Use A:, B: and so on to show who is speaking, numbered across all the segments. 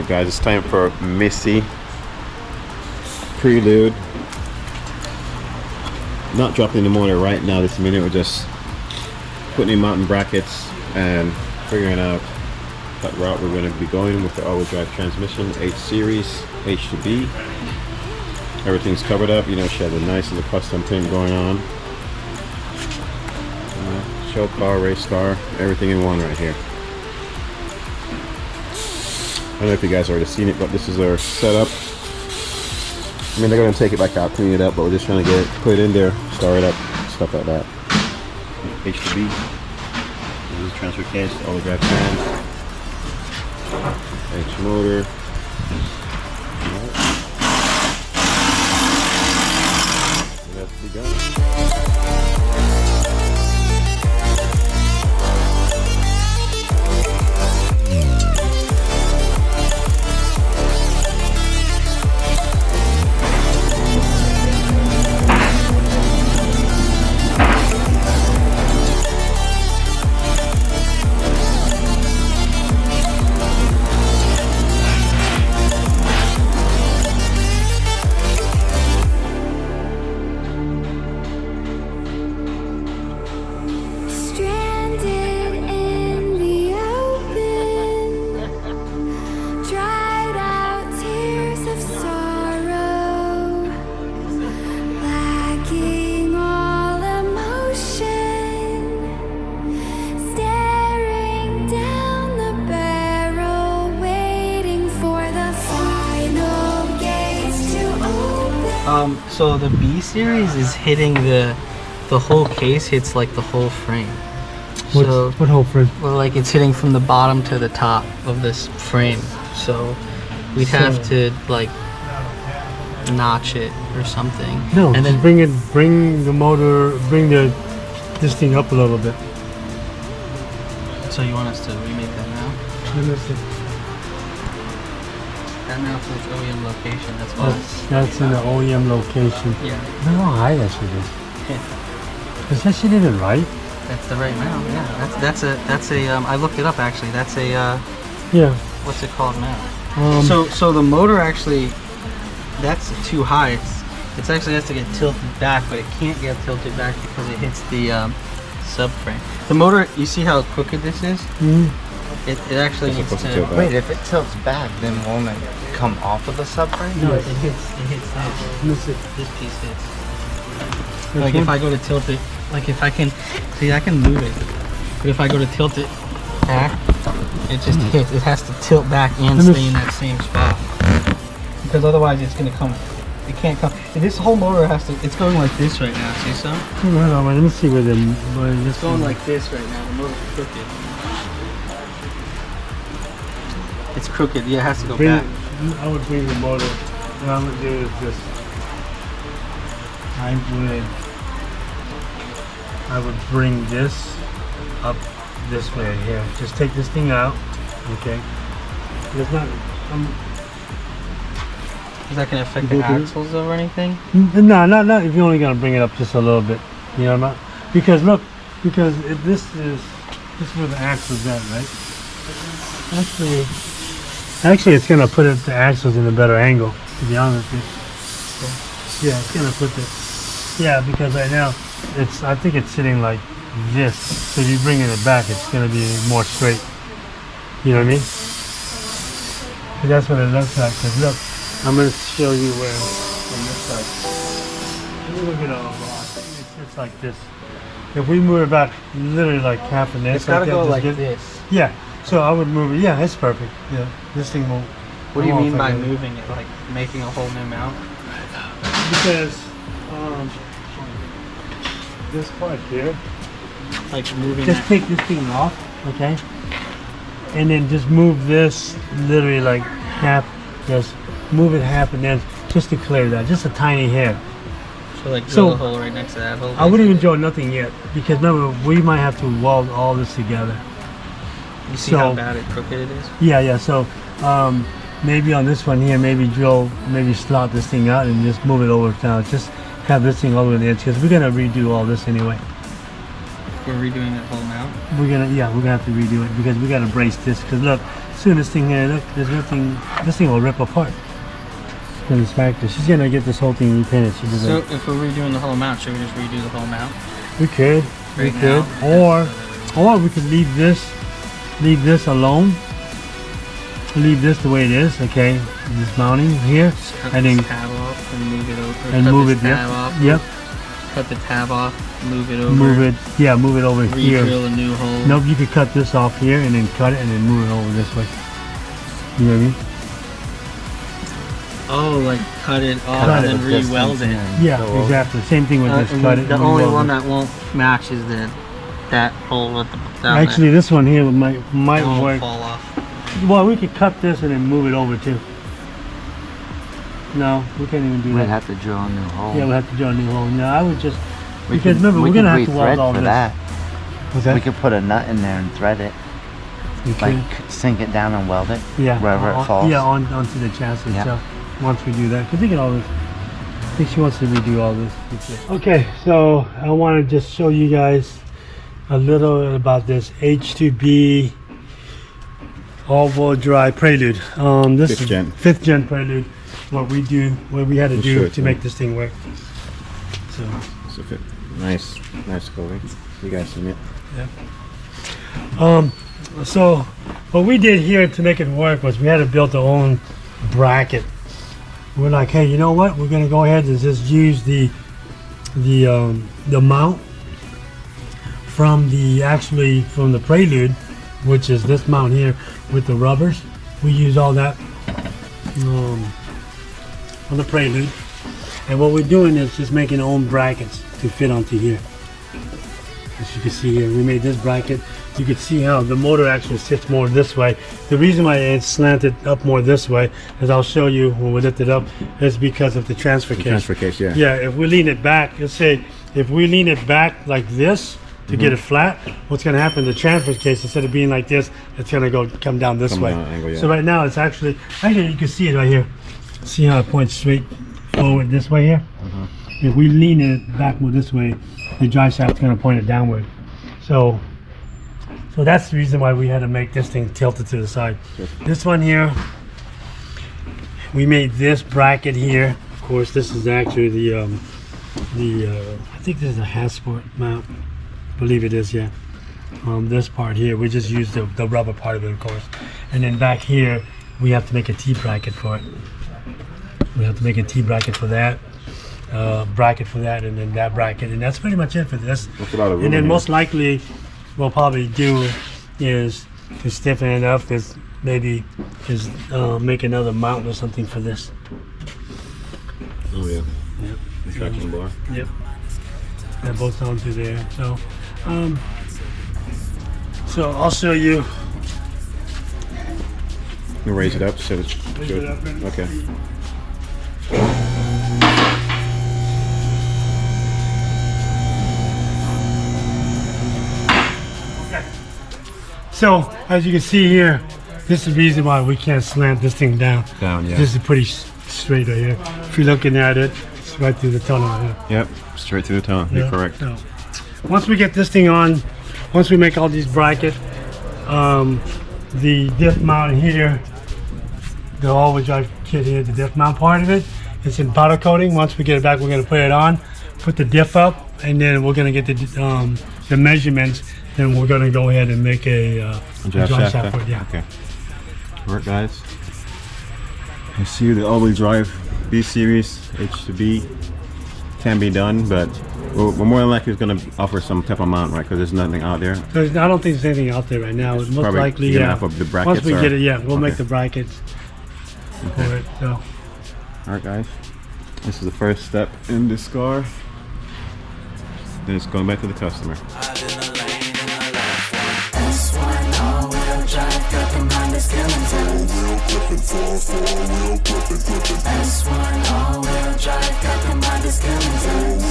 A: Alright guys, it's time for Missy Prelude. Not dropping the motor right now this minute, we're just putting in mountain brackets and figuring out what route we're going to be going with the all-wheel drive transmission, 8 Series H2B. Everything's covered up, you know, she has a nice little custom thing going on. Show car, race car, everything in one right here. I don't know if you guys already seen it, but this is our setup. I mean, they're going to take it back out, clean it up, but we're just trying to get it, put it in there, start it up, stuff like that. H2B. This is the transfer case, all-wheel drive trans. H motor. That's begun.
B: So the B series is hitting the whole case hits like the whole frame.
C: What whole frame?
B: Well, like it's hitting from the bottom to the top of this frame. So we'd have to like notch it or something.
C: No,
B: and then
C: bring the motor, this thing up a little bit.
B: So you want us to remake that now?
C: Let me see.
B: That now to its OEM location. That's all.
C: That's in the OEM location.
B: Yeah.
C: I don't know how high that shit is.
B: Yeah.
C: Is that shit even right?
B: That's the right mount. Yeah. That's a. I looked it up actually. That's a.
C: Yeah.
B: What's it called now? So the motor actually, that's too high. It's actually has to get tilted back, but it can't get tilted back because it hits the subframe. The motor, you see how crooked this is? Mm-hmm. It actually needs to.
D: Wait, if it tilts back, then won't it come off of the subframe?
B: No, it hits this piece hits. Like if I go to tilt it, like if I can, see I can move it, but if I go to tilt it back, it just hits. It has to tilt back and stay in that same spot. Because otherwise it's gonna come, it can't come. This whole motor has to, it's going like this right now, see so?
C: No, let me see where
B: it's going like this right now, the motor's crooked. It's crooked, yeah, it has to go back.
C: I would bring the motor, what I would do is just, I would bring this up this way here. Just take this thing out, okay? It's not,
B: is that going to affect the axles or anything?
C: No, not if you're only going to bring it up just a little bit. You know what I'm saying? Because look, this is where the axle's at, right? Actually, it's gonna put the axles in a better angle. To be honest with you, yeah, it's gonna put the, yeah, because right now I think it's sitting like this. So if you bring it back, it's gonna be more straight. You know what I mean? But that's what it looks like. Cause look, I'm gonna show you where on this side. Look at all. It's like this. If we move it back, literally like half an inch,
B: it's gotta go like this.
C: Yeah. So I would move it. Yeah, it's perfect. Yeah, this thing won't.
B: What do you mean by moving it? Like making a whole new mount?
C: Because this part here.
B: Like moving.
C: Just take this thing off, okay? And then just move this literally like half. Just move it half an inch just to clear that. Just a tiny hair.
B: So like drill a hole right next to that hole.
C: I wouldn't even drill nothing yet because remember we might have to weld all this together.
B: You see how bad and crooked it is?
C: Yeah. So maybe on this one here, maybe slot this thing out and just move it over down. Just have this thing all the way to the edge because we're gonna redo all this anyway.
B: We're redoing that whole mount?
C: We're gonna have to redo it because we gotta brace this. Because look, soon this thing here, look, there's nothing. This thing will rip apart. In this factory, she's gonna get this whole thing repainted. She
B: So if we're redoing the whole mount, should we just redo the whole mount?
C: We could,
B: Right now?
C: or we could leave this alone. Leave this the way it is, okay? This mounting here,
B: Just cut
C: and
B: this
C: then
B: tab off and move it over.
C: and
B: cut
C: move
B: this
C: it. Yep.
B: tab off.
C: Yep.
B: Cut the tab off, move it over.
C: Move it. Yeah, move it over here.
B: Re-drill a new hole.
C: Nope, you could cut this off here and then cut it and then move it over this way. You know what I mean?
B: Oh, like cut it off
C: Cut
B: and
C: it.
B: then re-weld it.
C: Yeah, exactly. Same thing with this.
B: And
C: Cut it.
B: the
C: and
B: only
C: re-weld
B: one
C: it.
B: that won't match is that hole at the down
C: Actually,
B: there.
C: this one here might
B: It won't
C: work.
B: fall off.
C: Well, we could cut this and then move it over too. No, we can't even do
D: We'd
C: that.
D: have to drill a new hole.
C: Yeah, we'll have to drill a new hole. No, I would just
D: We
C: because
D: could-
C: remember
D: we
C: we're
D: could
C: gonna have to weld
D: re-thread
C: all
D: for
C: this.
D: that.
C: What's that?
D: We could put a nut in there and thread it.
C: We
D: Like
C: could.
D: sink it down and weld it.
C: Yeah,
D: wherever it falls.
C: Yeah, onto the chassis
D: Yeah.
C: itself. Once we do that, because think of all this. I think she wants to redo all this. Okay, so I want to just show you guys a little about this H2B all-wheel drive Prelude. This
A: Fifth
C: is
A: gen.
C: 5th gen Prelude. What we had to
A: We'll
C: do
A: show it
C: to
A: to
C: make
A: you.
C: this thing work. So
A: So fit. Nice coating. You guys seen it?
C: So what we did here to make it work was we had to build our own bracket. We're like, hey, you know what? We're gonna go ahead and just use the mount from the Prelude, which is this mount here with the rubbers. We use all that on the Prelude, and what we're doing is just making our own brackets to fit onto here. As you can see here, we made this bracket. You can see how the motor actually sits more this way. The reason why it's slanted up more this way, as I'll show you when we lift it up, is because of the transfer case.
A: Transfer case, yeah.
C: Yeah, if we lean it back, let's say, if we lean it back like this to get it flat, what's going to happen, the transfer case, instead of being like this, it's going to come down this way.
A: down angle, yeah.
C: So right now it's actually you can see it right here. See how it points straight forward this way here? If we lean it back more this way, the drive shaft's going to point it downward. So that's the reason why we had to make this thing tilted to the side. This one here, we made this bracket here. Of course, this is actually the I think this is a Hasport mount. I believe it is, yeah. This part here, we just used the rubber part of it, of course. And then back here, we have to make a T bracket for it. We have to make a T bracket for that. Bracket for that, and then that bracket, and that's pretty much it for this.
A: That's a lot of room
C: And then
A: in
C: most likely we'll probably do is to stiffen it up is maybe just make another mount or something for this.
A: Oh yeah.
C: Yep.
A: The traction bar.
C: Yep. That bolts onto there. So I'll show you.
A: You raise it up so it's
C: Raise it up and
A: okay.
C: see. So as you can see here, this is the reason why we can't slant this thing down.
A: Down, yeah.
C: This is pretty straight right here. If you're looking at it, it's right through the tunnel right here.
A: Yep. Straight to the tongue. You're
C: Yeah.
A: correct.
C: So, once we get this thing on, once we make all these brackets, the diff mount here, the all-wheel drive kit here, the diff mount part of it, it's in powder coating. Once we get it back, we're gonna put it on, put the diff up, and then we're gonna get the measurements. Then we're gonna go ahead and make a
A: Drive
C: drive
A: shaft,
C: shaft for it. Yeah.
A: Okay. Alright guys. I see the all-wheel drive B series H2B can be done, but we're more than likely going to offer some type of mount, right? Because there's nothing out there.
C: So I don't think there's anything out there right now. It's most
A: Probably
C: likely,
A: you're gonna
C: yeah.
A: have of the brackets
C: Once we
A: or-
C: get it, yeah, we'll make
A: Okay.
C: the brackets for it. So
A: Alright guys. This is the first step in this car. Then it's going back to the customer.
E: S1 all-wheel drive, got the mind of skeleton.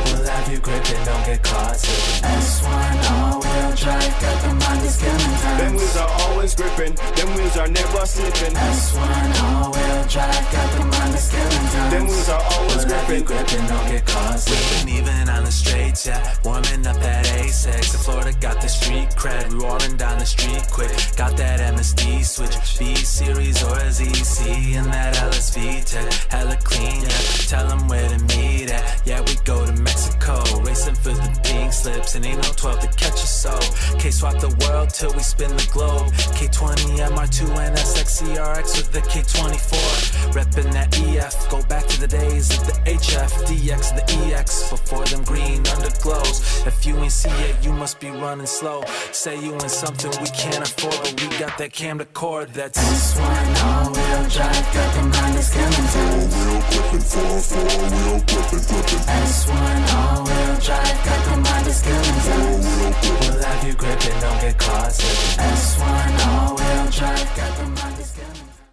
E: We'll have you gripping, don't get caught slipping. S1 all-wheel drive, got the mind of skeleton.
F: Them wheels are always gripping, them wheels are never slipping.
E: S1 all-wheel drive, got the mind of skeleton.
F: Them wheels are always
E: We'll have you
F: gripping.
E: gripping, don't get caught slipping. Even on the straight, yeah, warming up that A6. The Florida got the street cred, we rolling down the street quick. Got that MSD switch, slips and ain't no 12 to catch us. So K-swap the world till we spin the globe. K20 MR2 and SXCRX with the K24. Reppin' that EF, go back to the days of the HF, DX, the EX, before them green underglows. If you ain't see it, you must be running slow. Say you in something we can't afford, but we got that camcorder that's
F: S1 all-wheel drive, got them Honda skillings. All-wheel gripping, 4-4, wheel gripping. S1 all-wheel drive, got them Honda skillings. All-wheel gripping.
E: We'll have you gripping, don't get caught slipping.